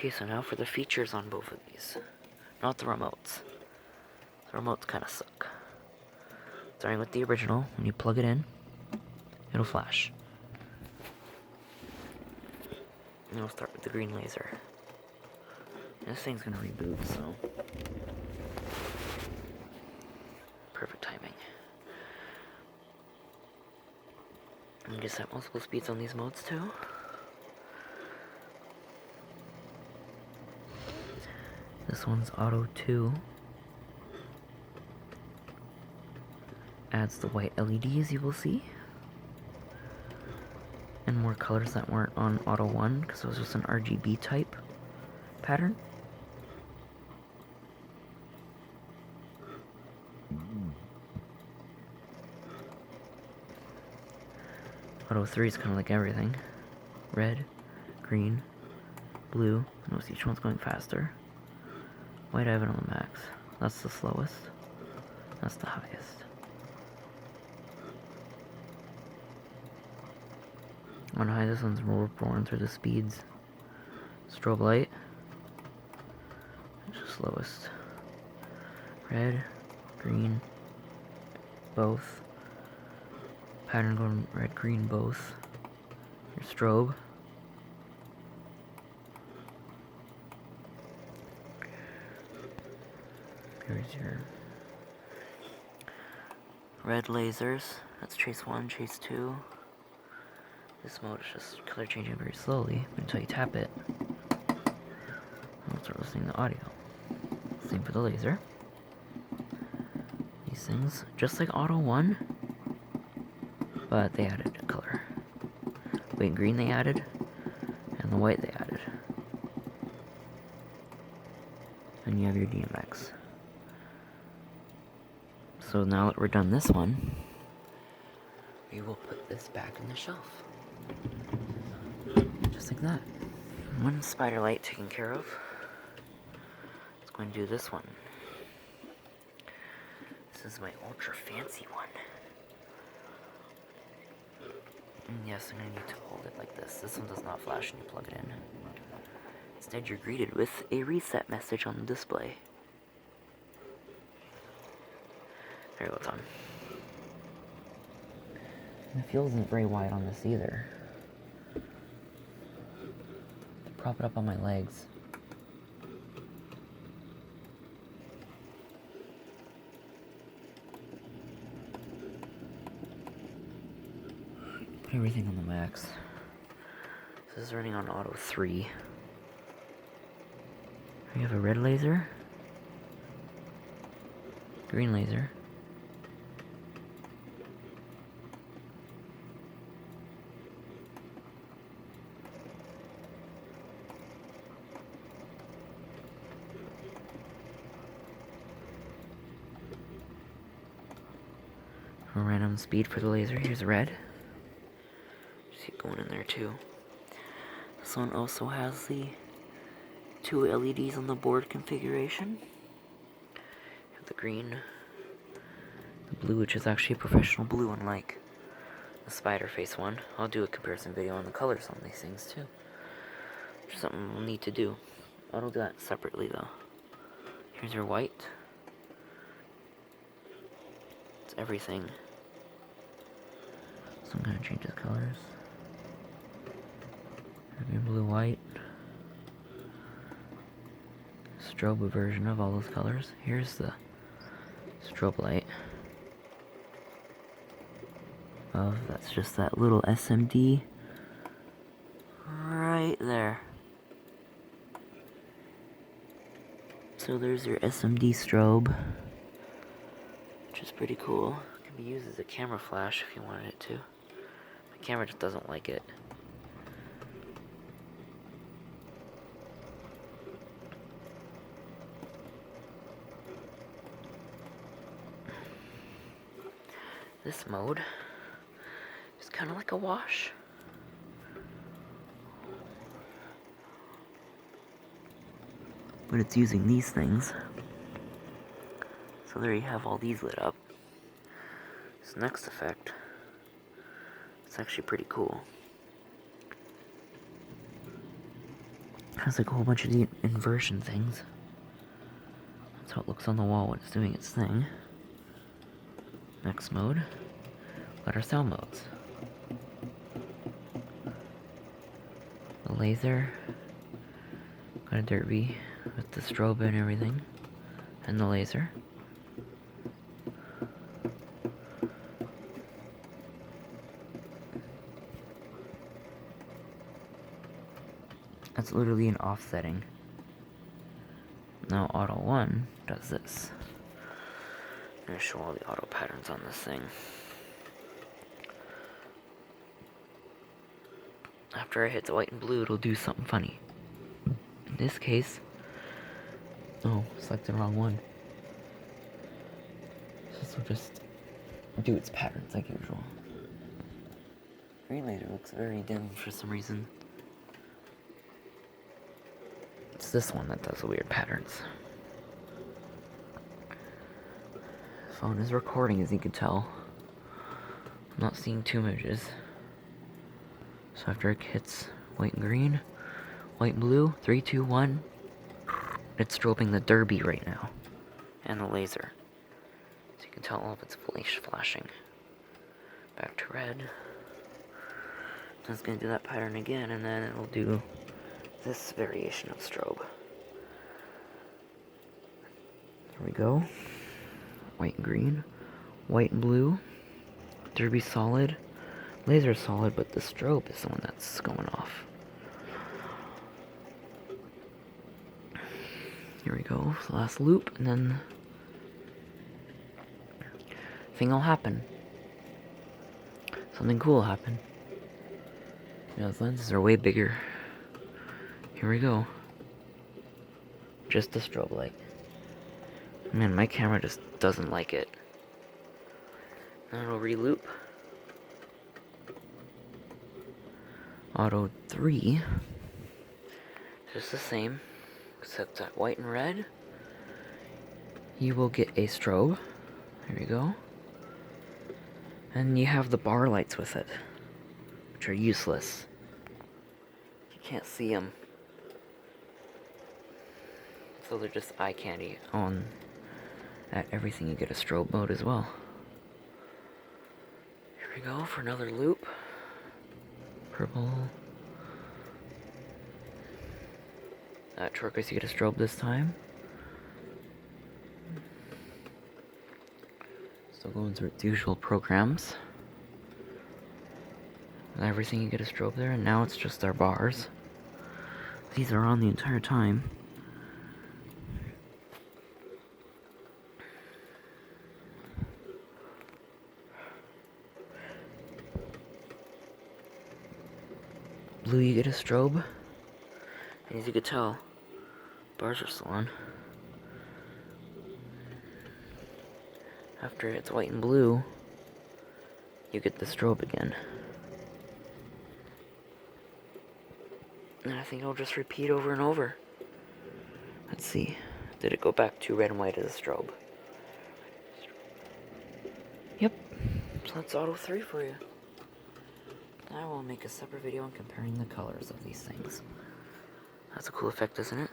Okay, so now for the features on both of these. Not the remotes. The remotes kind of suck. Starting with the original, when you plug it in, it'll flash. And it'll start with the green laser. And this thing's gonna reboot, so... perfect timing. And you can set multiple speeds on these modes too. This one's Auto 2. Adds the white LEDs you will see. And more colors that weren't on Auto 1, because it was just an RGB type pattern. Auto 3 is kind of like everything. Red, green, blue. Notice each one's going faster. White I have it on the max. That's the slowest. That's the highest. On high, this one's more born through the speeds. Strobe light. It's the slowest. Red, green, both. Pattern going red, green, both. Your strobe. Here's your red lasers. That's chase 1, chase 2. This mode is just color changing very slowly until you tap it. I'll start listening to audio. Same for the laser. These things, just like Auto 1, but they added a color. White and green they added, and the white they added. And you have your DMX. So now that we're done this one, we will put this back in the shelf. Just like that. One spider light taken care of. Let's go and do this one. This is my ultra fancy one. And yes, I'm going to need to hold it like this. This one does not flash when you plug it in. Instead, you're greeted with a reset message on the display. There you go, it's on. And the fuel isn't very wide on this either. Prop it up on my legs. Put everything on the max. This is running on Auto 3. We have a red laser, green laser, a random speed for the laser. Here's red. See it going in there too. This one also has the 2 LEDs on the board configuration. The green, the blue, which is actually a professional blue, unlike the spider face one. I'll do a comparison video on the colors on these things too. Which is something we'll need to do. I'll do that separately though. Here's your white. It's everything. So I'm gonna change the colors. Have your blue, white. Strobe version of all those colors. Here's the strobe light. That's just that little SMD right there. So there's your SMD strobe, which is pretty cool. It can be used as a camera flash if you wanted it to. My camera just doesn't like it. This mode is kind of like a wash. But it's using these things. So there you have all these lit up. This next effect, it's actually pretty cool. has like a whole bunch of the inversion things. That's how it looks on the wall when it's doing its thing. Next mode. Letter sound modes. The laser. Got a derby with the strobe and everything. And the laser. That's literally an offsetting. Now Auto 1 does this. I'm going to show all the auto patterns on this thing. After it hits white and blue, it'll do something funny. In this case... Oh, selected the wrong one. This will just do its patterns like usual. Green laser looks very dim for some reason. It's this one that does the weird patterns. Phone is recording, as you can tell. I'm not seeing two images. So after it hits white and green, white and blue, 3, 2, 1, it's strobing the derby right now. And the laser. So you can tell all of its flashing. Back to red. It's gonna do that pattern again, and then it'll do this variation of strobe. Here we go. White and green, white and blue, derby solid, laser solid, but the strobe is the one that's going off. Here we go, the last loop, and then thing will happen. Something cool will happen. Yeah, the lenses are way bigger. Here we go. Just the strobe light. Man, my camera just doesn't like it. Then it'll re-loop. Auto 3. Just the same, except that white and red. You will get a strobe. There we go. And you have the bar lights with it, which are useless. You can't see them. So they're just eye candy. On at everything you get a strobe mode as well. Here we go for another loop. Purple. Turquoise, you get a strobe this time. Still going through its usual programs. And everything you get a strobe there, and now it's just our bars. These are on the entire time. Blue, you get a strobe. And as you can tell, bars are still on. After it's white and blue, you get the strobe again. And I think it'll just repeat over and over. Let's see. Did it go back to red and white as a strobe? Yep. So that's Auto 3 for you. I will make a separate video on comparing the colors of these things. That's a cool effect, isn't it?